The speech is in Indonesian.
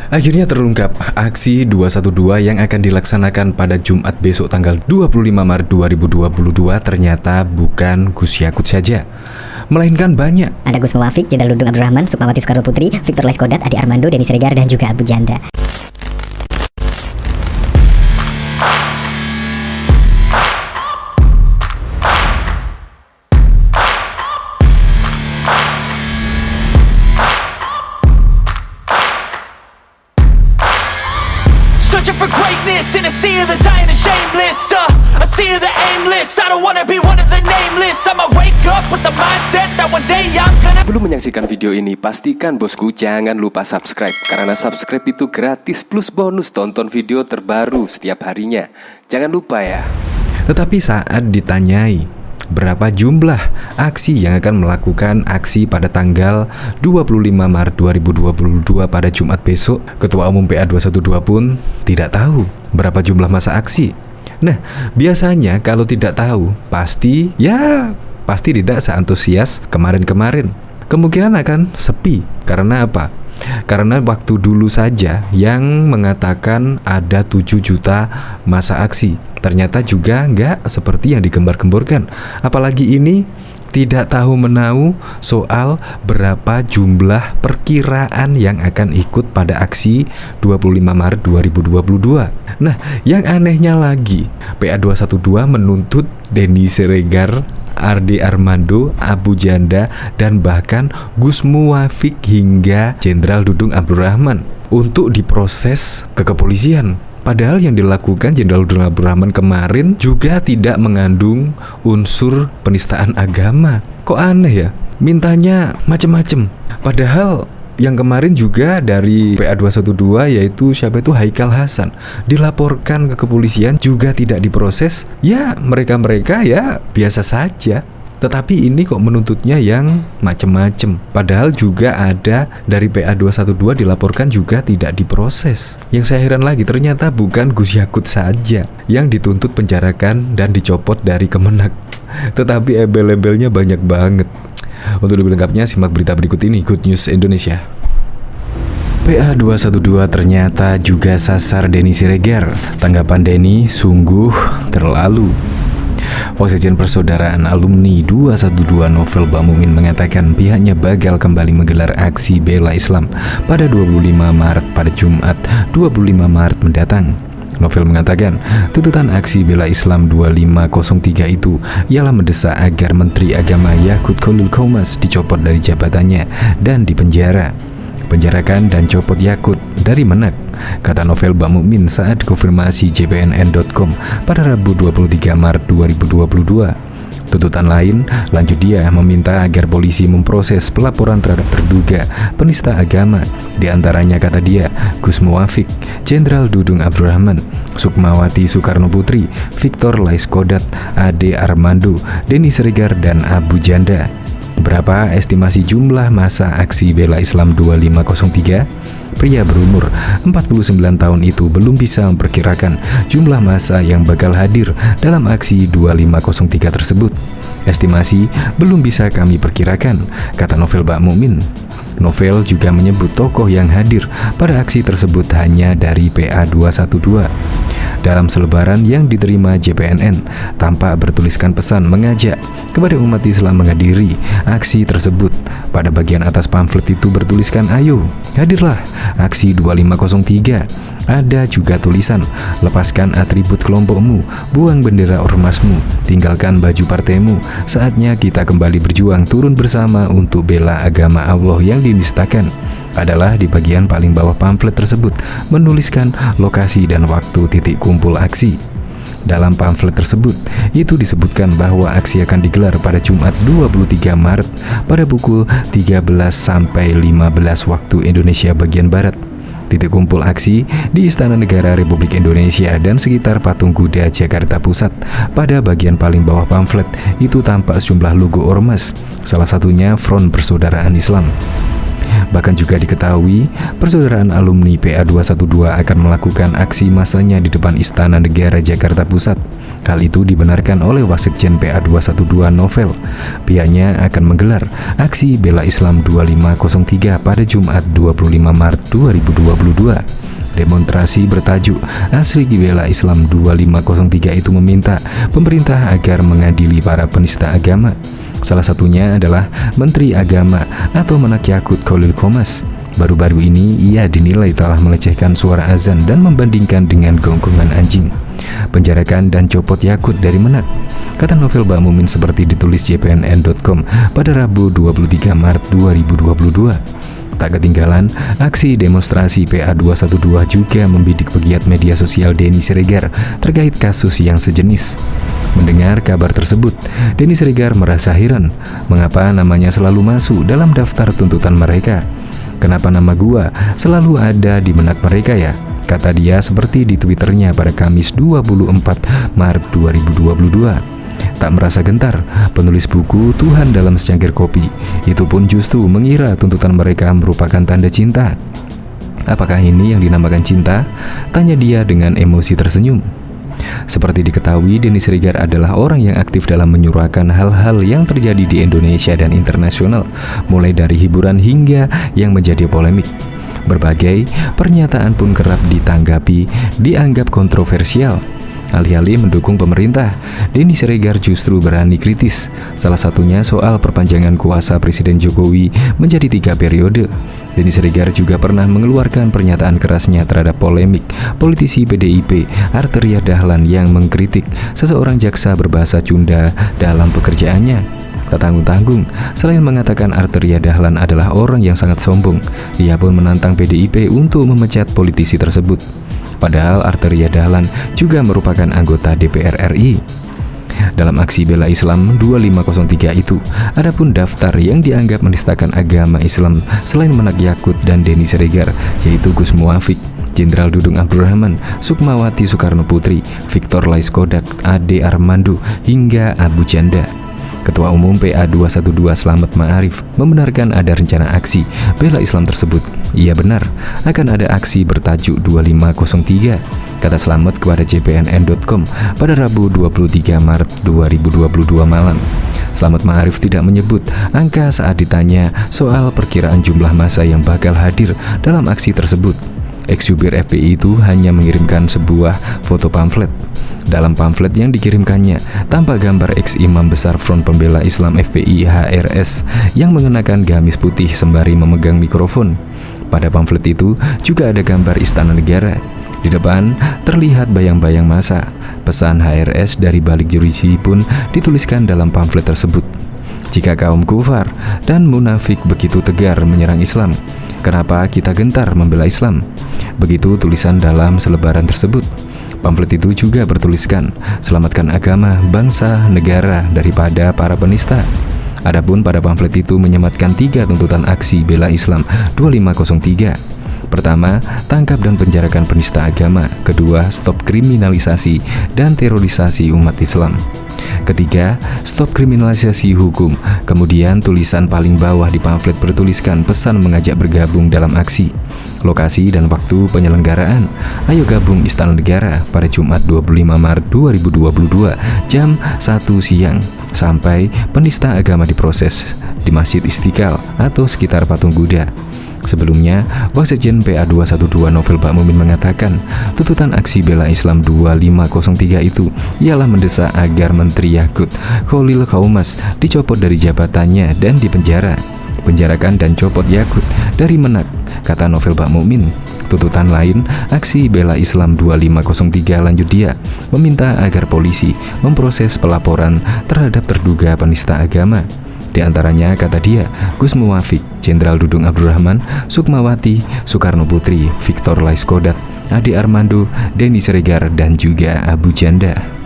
Akhirnya terungkap, aksi 212 yang akan dilaksanakan pada Jumat besok tanggal 25 Maret 2022 ternyata bukan Gus Yakut saja, melainkan banyak. Ada Gus Muwafiq, Jenderal Dudung Abdurrahman, Sukmawati Soekarno Putri, Victor Laiskodat, Ade Armando, Denny Siregar, dan juga Abu Janda. Searching for greatness in a sea of the dying and shameless, a sea of the aimless. I don't wanna be one of the nameless. I'ma wake up with the mindset that one day I'm gonna. Belum menyaksikan video ini, pastikan bosku jangan lupa subscribe, karena subscribe itu gratis plus bonus tonton video terbaru setiap harinya. Jangan lupa ya. Tetapi saat ditanyai berapa jumlah aksi yang akan melakukan aksi pada tanggal 25 Maret 2022 pada Jumat besok, Ketua Umum PA212 pun tidak tahu berapa jumlah masa aksi. Nah, biasanya kalau tidak tahu, pasti tidak seantusias kemarin-kemarin. Kemungkinan akan sepi. Karena apa? Karena waktu dulu saja yang mengatakan ada 7 juta masa aksi, ternyata juga nggak seperti yang digembar-gemborkan. Apalagi ini tidak tahu menahu soal berapa jumlah perkiraan yang akan ikut pada aksi 25 Maret 2022. Nah, yang anehnya lagi, PA212 menuntut Denny Siregar, Ade Armando, Abu Janda, dan bahkan Gus Muwafiq hingga Jenderal Dudung Abdurrahman untuk diproses ke kepolisian. Padahal yang dilakukan Jenderal Dudung Abdurrahman kemarin juga tidak mengandung unsur penistaan agama. Kok aneh ya? Mintanya macem-macem. Padahal yang kemarin juga dari PA212 yaitu siapa itu Haikal Hasan dilaporkan ke kepolisian juga tidak diproses. Ya mereka ya biasa saja. Tetapi ini kok menuntutnya yang macem-macem. Padahal juga ada dari PA212 dilaporkan juga tidak diproses. Yang saya heran lagi, ternyata bukan Gus Yakut saja yang dituntut penjarakan dan dicopot dari Kemenak, tetapi embel-embelnya banyak banget. Untuk lebih lengkapnya simak berita berikut ini, Good News Indonesia. PA212 ternyata juga sasar Denny Siregar. Tanggapan Denny sungguh terlalu. Wasekjen Persaudaraan Alumni 212 Novel Bamumin mengatakan pihaknya bakal kembali menggelar aksi bela Islam pada 25 Maret pada Jumat 25 Maret mendatang. Novel mengatakan, tuntutan aksi bela Islam 2503 itu ialah mendesak agar Menteri Agama Yakut Khalil Qomas dicopot dari jabatannya dan dipenjara. Penjarakan dan copot Yakut dari Menak, kata Novel Bamumin saat konfirmasi JPNN.com pada Rabu 23 Maret 2022. Tuntutan lain, lanjut dia meminta agar polisi memproses pelaporan terhadap terduga penista agama. Di antaranya, kata dia, Gus Muwafiq, Jenderal Dudung Abdurrahman, Sukmawati Soekarno Putri, Victor Laiskodat, Ade Armando, Denny Siregar, dan Abu Janda. Berapa estimasi jumlah masa aksi bela Islam 2503? Pria berumur 49 tahun itu belum bisa memperkirakan jumlah massa yang bakal hadir dalam aksi 2503 tersebut. Estimasi belum bisa kami perkirakan, kata Novel Bamumin. Novel juga menyebut tokoh yang hadir pada aksi tersebut hanya dari PA212. Dalam selebaran yang diterima JPNN, tampak bertuliskan pesan mengajak kepada umat Islam menghadiri aksi tersebut. Pada bagian atas pamflet itu bertuliskan, ayo, hadirlah aksi 2503. Ada juga tulisan, lepaskan atribut kelompokmu, buang bendera ormasmu, tinggalkan baju partaimu. Saatnya kita kembali berjuang turun bersama untuk bela agama Allah yang dinistakan. Adalah di bagian paling bawah pamflet tersebut menuliskan lokasi dan waktu titik kumpul aksi. Dalam pamflet tersebut, itu disebutkan bahwa aksi akan digelar pada Jumat 23 Maret pada pukul 13 sampai 15 waktu Indonesia bagian Barat. Titik kumpul aksi di Istana Negara Republik Indonesia dan sekitar Patung Kuda Jakarta Pusat. Pada bagian paling bawah pamflet itu tampak sejumlah logo ormas, salah satunya Front Persaudaraan Islam. Bahkan juga diketahui Persaudaraan Alumni PA212 akan melakukan aksi massanya di depan Istana Negara Jakarta Pusat. Hal itu dibenarkan oleh Wasekjen PA 212 Novel. Pihaknya akan menggelar aksi bela Islam 2503 pada Jumat 25 Maret 2022. Demonstrasi bertajuk Asri Bela Islam 2503 itu meminta pemerintah agar mengadili para penista agama. Salah satunya adalah Menteri Agama atau Menak Yakut Khalil Qomas. Baru-baru ini ia dinilai telah melecehkan suara azan dan membandingkan dengan gonggongan anjing. Penjarakan dan copot Yakut dari Menak, kata Novel Bakmumin seperti ditulis jpnn.com pada Rabu 23 Maret 2022. Tak ketinggalan, aksi demonstrasi PA 212 juga membidik pegiat media sosial Denny Siregar terkait kasus yang sejenis. Mendengar kabar tersebut, Denny Siregar merasa heran mengapa namanya selalu masuk dalam daftar tuntutan mereka. Kenapa nama gua selalu ada di Menak mereka ya? Kata dia seperti di Twitternya pada Kamis 24 Maret 2022. Tak merasa gentar, penulis buku Tuhan dalam Secangkir Kopi itu pun justru mengira tuntutan mereka merupakan tanda cinta. Apakah ini yang dinamakan cinta? Tanya dia dengan emosi tersenyum. Seperti diketahui, Denny Siregar adalah orang yang aktif dalam menyuarakan hal-hal yang terjadi di Indonesia dan internasional, mulai dari hiburan hingga yang menjadi polemik. Berbagai pernyataan pun kerap ditanggapi, dianggap kontroversial. Alih-alih mendukung pemerintah, Denny Siregar justru berani kritis. Salah satunya soal perpanjangan kuasa Presiden Jokowi menjadi 3 periode. Denny Siregar juga pernah mengeluarkan pernyataan kerasnya terhadap polemik politisi PDIP Arteria Dahlan yang mengkritik seseorang jaksa berbahasa Sunda dalam pekerjaannya. Tak tanggung-tanggung, selain mengatakan Arteria Dahlan adalah orang yang sangat sombong, ia pun menantang PDIP untuk memecat politisi tersebut. Padahal Arteria Dahlan juga merupakan anggota DPR RI. Dalam aksi bela Islam 2503 itu, adapun daftar yang dianggap menistakan agama Islam selain Menak Yakut dan Denny Siregar, yaitu Gus Muafik, Jenderal Dudung Abdurrahman, Sukmawati Soekarno Putri, Victor Laiskodat, Ade Armando, hingga Abu Janda. Ketua Umum PA 212 Slamet Ma'arif membenarkan ada rencana aksi bela Islam tersebut. Ia benar akan ada aksi bertajuk 2503, kata Slamet kepada jpnn.com pada Rabu 23 Maret 2022 malam. Slamet Ma'arif tidak menyebut angka saat ditanya soal perkiraan jumlah massa yang bakal hadir dalam aksi tersebut. Ex-jubir FPI itu hanya mengirimkan sebuah foto pamflet. Dalam pamflet yang dikirimkannya, tampak gambar ex-imam besar Front Pembela Islam FPI HRS yang mengenakan gamis putih sembari memegang mikrofon. Pada pamflet itu juga ada gambar Istana Negara. Di depan terlihat bayang-bayang massa. Pesan HRS dari balik jeruji pun dituliskan dalam pamflet tersebut. Jika kaum kufar dan munafik begitu tegar menyerang Islam, kenapa kita gentar membela Islam? Begitu tulisan dalam selebaran tersebut. Pamflet itu juga bertuliskan, selamatkan agama, bangsa, negara daripada para penista. Adapun pada pamflet itu menyematkan 3 tuntutan aksi bela Islam 2503. Pertama, tangkap dan penjarakan penista agama. Kedua, stop kriminalisasi dan terorisasi umat Islam. Ketiga, stop kriminalisasi hukum. Kemudian tulisan paling bawah di pamflet bertuliskan pesan mengajak bergabung dalam aksi. Lokasi dan waktu penyelenggaraan. Ayo gabung Istana Negara pada Jumat 25 Maret 2022 jam 1 siang sampai penista agama diproses di Masjid Istiqlal atau sekitar Patung Kuda. Sebelumnya, Wasekjen PA 212 Novel Bakmumin mengatakan tuntutan aksi bela Islam 2503 itu ialah mendesak agar Menteri Yakut Khalil Qomas dicopot dari jabatannya dan dipenjara. Penjarakan dan copot Yakut dari Menak, kata Novel Bakmumin. Tuntutan lain, aksi bela Islam 2503 lanjut dia meminta agar polisi memproses pelaporan terhadap terduga penista agama. Di antaranya, kata dia, Gus Muafik, Jenderal Dudung Abdurrahman, Sukmawati Soekarno Putri, Victor Laiskodat, Ade Armando, Denny Siregar, dan juga Abu Janda.